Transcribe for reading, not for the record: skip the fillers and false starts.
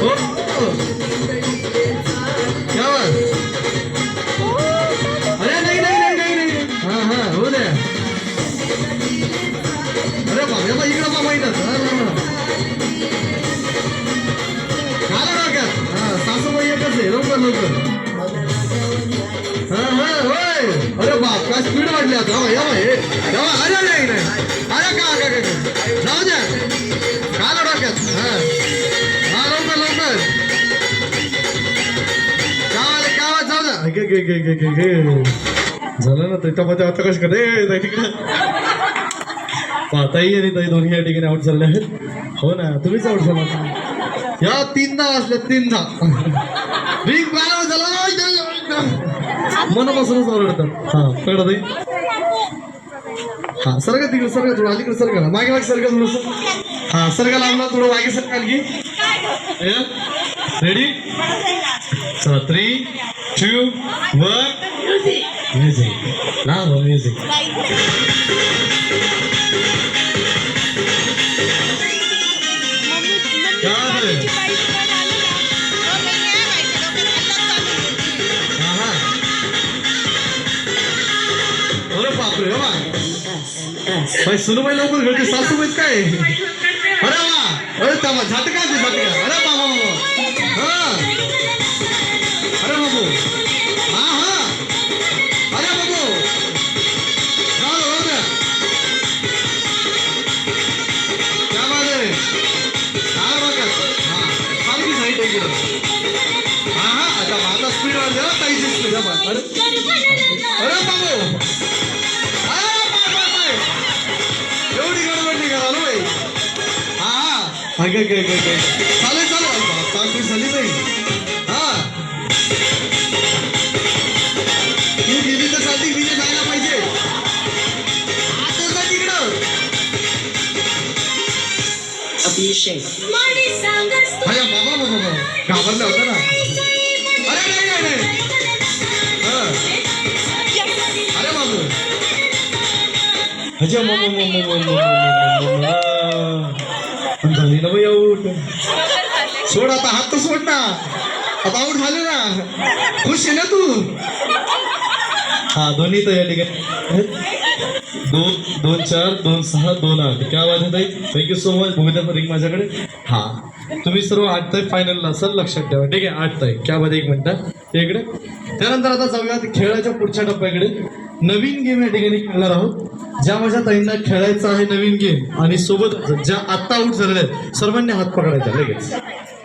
हो, हो. क्या बात? अरे नाही नाही नाही नाही नाही हा हा हो द्या. अरे बाबा इकडं बाबा इथं घाला डोक्यात. हा सासूबाई एकच आहे. लवकर लवकर. हा हा होय. अरे बाप काय स्पीड वाढली आता. या हे अरे नाही नाही अरे का जाऊ द्या. घाला डोक्यात. हा हा लवकर लवकर. गावाला जाऊ द्या. झालं ना त्याच्यामध्ये आता कसं करते तिकडे ताई आणि ताई दोन्ही या ठिकाणी आउट झाले आहेत. हो ना तुम्हीच आउट झाला. या तीनदा असल्या तीनदा रिंग बारा झाला मनापासूनच ओरडतात. हा कळलं ताई. हा सरका तिकडे सरका थोडं अलीकडे सरका मागे मागे सरका थोडस. हा सरका लांबला थोडं मागे सरका आणखी. रेडी चला 3, 2, 1 म्युझिक ना म्युझिक. अरे बापरे वा भाई सुनूबाई लवकर घडते. सासूबाईत काय अरे वा अरे तमा झटका ते झटका. अरे बाबा हा अरे बाबू हा हा अरे बाबू हो द्या. क्या बात आहे. काय बघा हा सारखी साईड आहे. हा हा आता माझा स्पीड वाढला काहीच स्पीड. अरे बाबू एवढी गडबड करा ना भाई. हा काय काय काय काय चालेल चालेल चालू झाली नाही. हा तू गेली तर साठी मी जायला पाहिजे. आता तिकडं अरे बाबा बाबा घाबरला होता ना. अरे नाही नाही नाही अरे बाबू अजय झाली ना भाई आऊट. सोड आता हात तर सोड ना. आता आऊट झाले ना. खुश आहे ना तू. हा दोन्ही तर या ठिकाणी 2-4 2-6 2-8. क्या बात आहे ताई. Thank you so much. बघूया रिंग माझ्याकडे. हा तुम्ही सर्व 8 ताई फायनलला असाल लक्षात ठेवा. ठीक आहे 8 ताई. क्या बात. 1 मिनिट इकडे. त्यानंतर आता जाऊयात खेळाच्या पुढच्या टप्प्याकडे. नवीन गेम या ठिकाणी खेळणार आहोत. ज्या माझ्या ताईंना खेळायचा आहे नवीन गेम आणि सोबत ज्या आत्ता आऊट झालेल्या आहेत सर्वांनी हात पकडायचा लगेच.